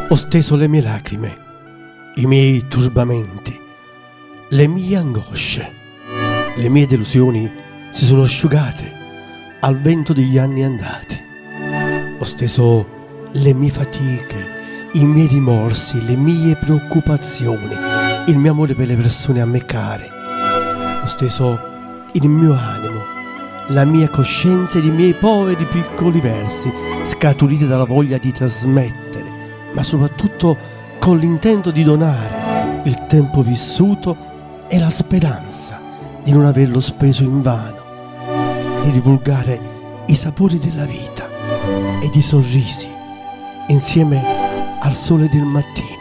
Ho steso le mie lacrime, i miei turbamenti, le mie angosce, le mie delusioni si sono asciugate al vento degli anni andati. Ho steso le mie fatiche, i miei rimorsi, le mie preoccupazioni, il mio amore per le persone a me care. Ho steso il mio animo, la mia coscienza ed i miei poveri piccoli versi, scaturiti dalla voglia di trasmettere, ma soprattutto con l'intento di donare il tempo vissuto e la speranza di non averlo speso invano, di divulgare i sapori della vita ed i sorrisi insieme al sole del mattino.